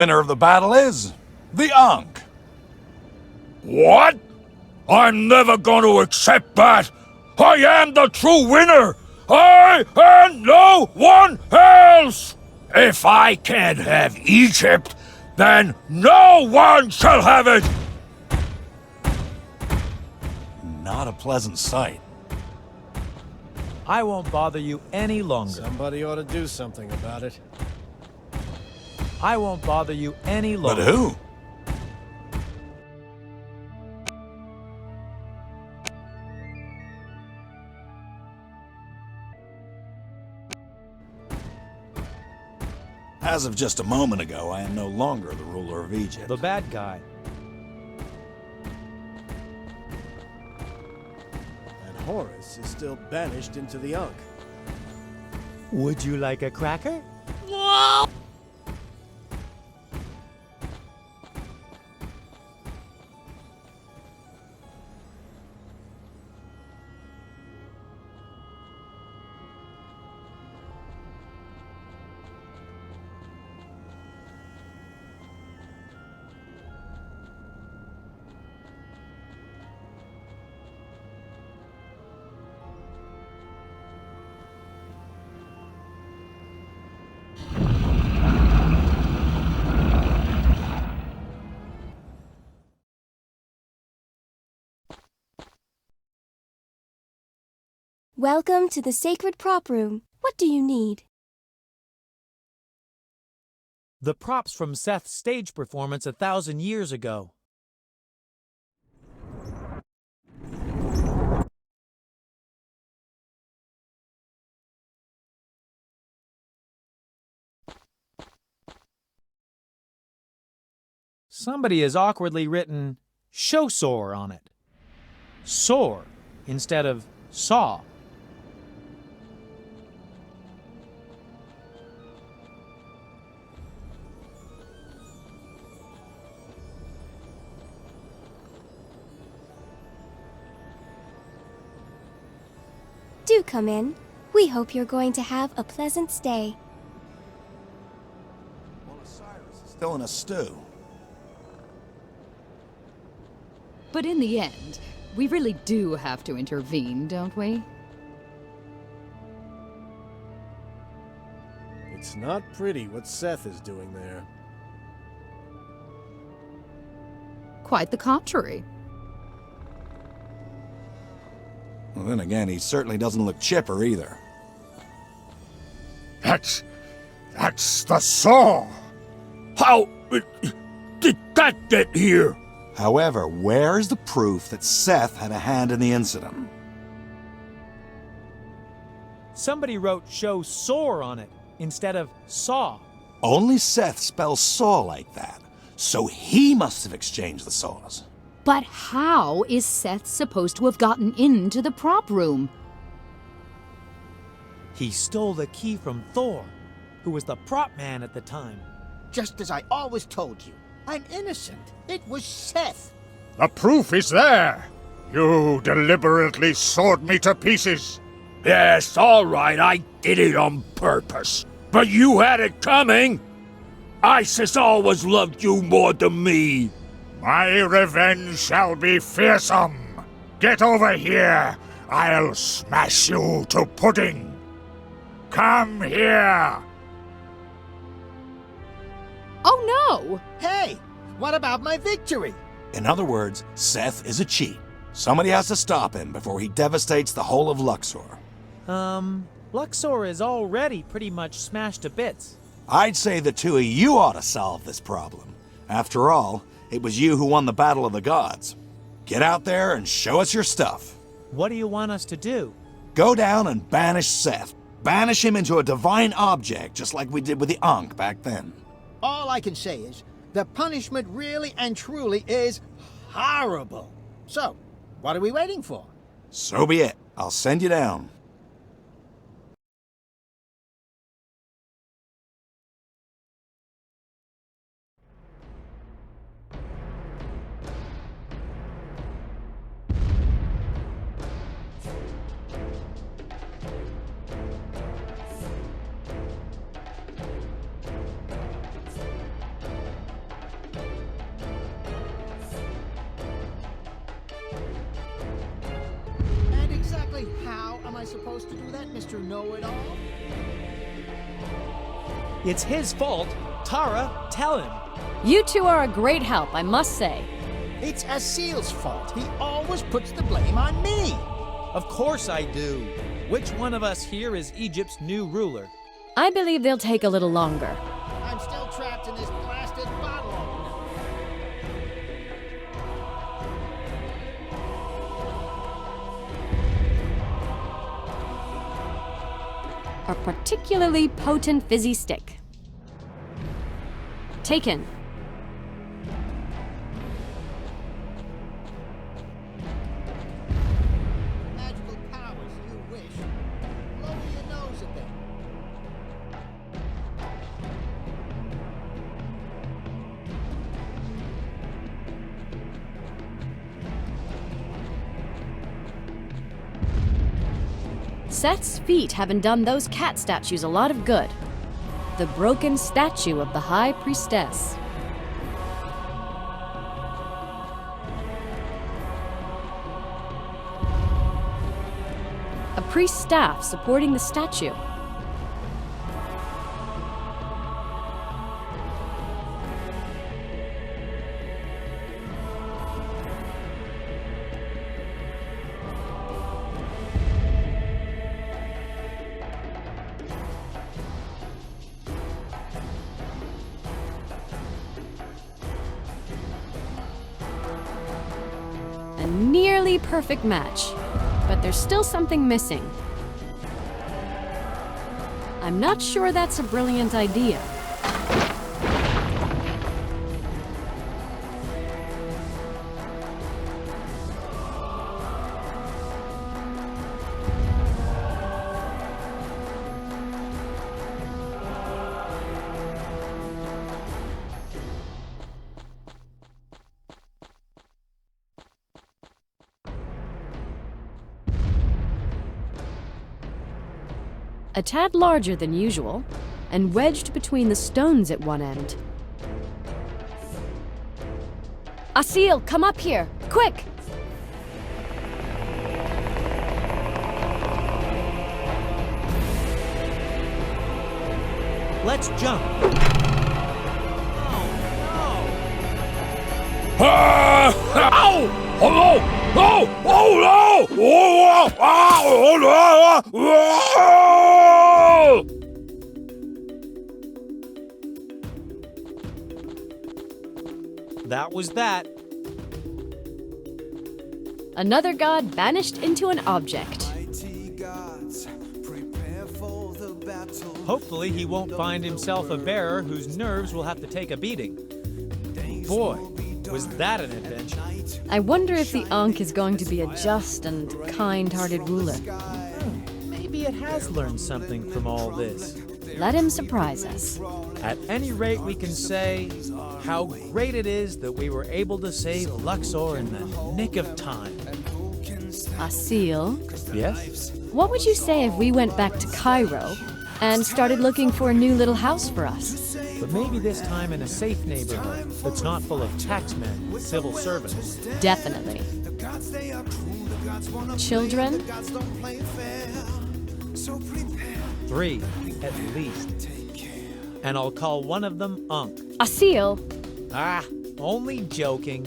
Winner of the battle is the Ankh. What? I'm never going to accept that! I am the true winner! I and no one else! If I can't have Egypt, then no one shall have it! Not a pleasant sight. I won't bother you any longer. Somebody ought to do something about it. I won't bother you any But longer. who? As of just a moment ago, I am no longer the ruler of Egypt. The bad guy. And Horus is still banished into the Ankh. Would you like a cracker? Welcome to the sacred prop room. What do you need? The props from Seth's stage performance 1,000 years ago. Somebody has awkwardly written show sore on it. Sore instead of saw. Do come in. We hope you're going to have a pleasant stay. Well, Osiris is still in a stew. But in the end, we really do have to intervene, don't we? It's not pretty what Seth is doing there. Quite the contrary. Well, then again, he certainly doesn't look chipper either. That's the saw! How did that get here? However, where is the proof that Seth had a hand in the incident? Somebody wrote show sore on it instead of saw. Only Seth spells saw like that, so he must have exchanged the saws. But how is Seth supposed to have gotten into the prop room? He stole the key from Thor, who was the prop man at the time. Just as I always told you, I'm innocent. It was Seth. The proof is there! You deliberately sawed me to pieces. Yes, all right, I did it on purpose. But you had it coming! Isis always loved you more than me. My revenge shall be fearsome. Get over here. I'll smash you to pudding. Come here. Oh no! Hey, what about my victory? In other words, Seth is a cheat. Somebody has to stop him before he devastates the whole of Luxor. Luxor is already pretty much smashed to bits. I'd say the two of you ought to solve this problem. After all, it was you who won the Battle of the Gods. Get out there and show us your stuff. What do you want us to do? Go down and banish Seth. Banish him into a divine object, just like we did with the Ankh back then. All I can say is, the punishment really and truly is horrible. So, what are we waiting for? So be it. I'll send you down. Exactly how am I supposed to do that, Mr. Know-It-All? It's his fault. Tara, tell him. You two are a great help, I must say. It's Asil's fault. He always puts the blame on me. Of course I do. Which one of us here is Egypt's new ruler? I believe they'll take a little longer. I'm still trapped in this blasted bottle opener. A particularly potent fizzy stick. Taken. Magical powers, you wish. Lower your nose a bit. Seth's feet haven't done those cat statues a lot of good. The broken statue of the High Priestess. A priest's staff supporting the statue. A nearly perfect match, but there's still something missing. I'm not sure that's a brilliant idea. A tad larger than usual, and wedged between the stones at one end. Asil, come up here, quick! Let's jump. Ow! Oh no! Oh! Oh no! Oh! Oh no! That was that. Another god banished into an object. Hopefully he won't find himself a bearer whose nerves will have to take a beating. Boy, was that an adventure. I wonder if the Ankh is going to be a just and kind-hearted ruler. Maybe it has learned something from all this. Let him surprise us. At any rate, we can say how great it is that we were able to save Luxor in the nick of time. Asil, Yes? what would you say if we went back to Cairo and started looking for a new little house for us? But maybe this time in a safe neighborhood that's not full of taxmen and civil servants. Definitely. Children? 3, at least. And I'll call one of them Ankh. Asil, Ah, only joking.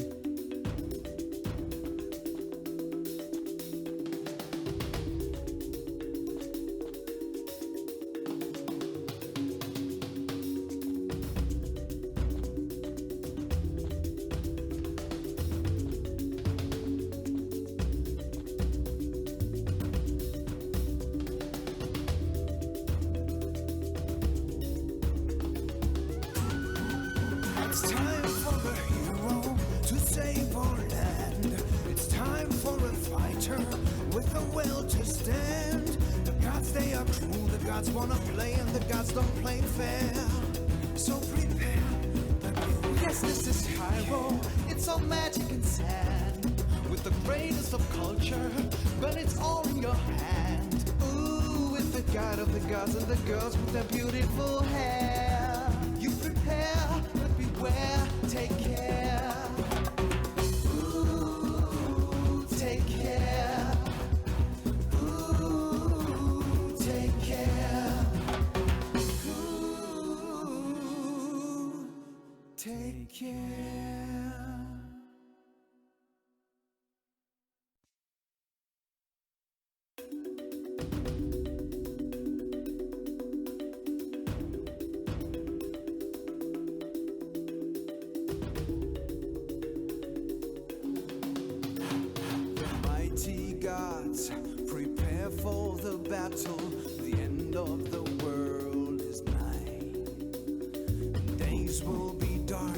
It's time for a hero to save our land. It's time for a fighter with a will to stand. The gods, they are cruel, the gods wanna play, and the gods don't play fair. So prepare. Yes, this is Cairo. It's all magic and sand. With the greatest of culture, but it's all in your hand. Ooh, with the god of the gods and the girls with their beautiful hair. You prepare, but beware, take care. Ooh, take care. Ooh, take care. Mighty gods, prepare for the battle. The end of the world is nigh. Days will be dark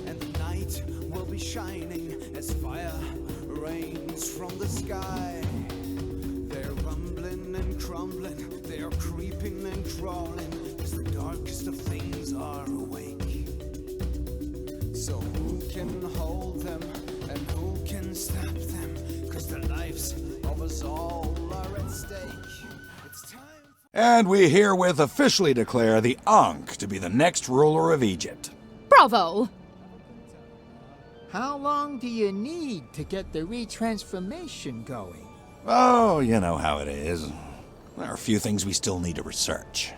and the night will be shining as fire rains from the sky. They're rumbling and crumbling, they're creeping and crawling as the darkest of things are awake. So who can hold them and who can stop them? 'Cause the lives of us all are at stake. It's time. And we herewith officially declare the Ankh to be the next ruler of Egypt. Bravo! How long do you need to get the retransformation going? Oh, you know how it is. There are a few things we still need to research.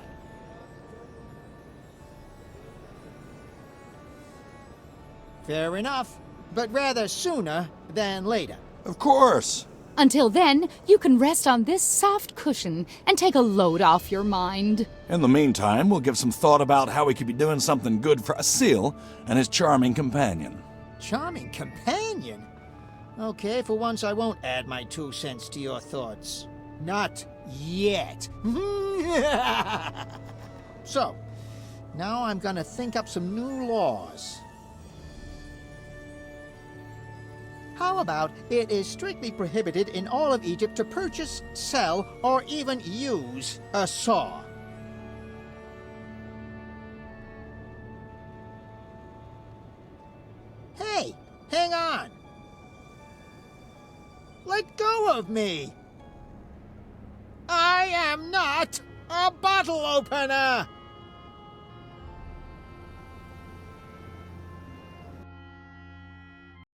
Fair enough, but rather sooner than later. Of course. Until then, you can rest on this soft cushion and take a load off your mind. In the meantime, we'll give some thought about how we could be doing something good for Asil and his charming companion. Charming companion? Okay, for once I won't add my 2 cents to your thoughts. Not yet. So, now I'm gonna think up some new laws. How about it is strictly prohibited in all of Egypt to purchase, sell, or even use a saw? Hey, hang on! Let go of me! I am not a bottle opener!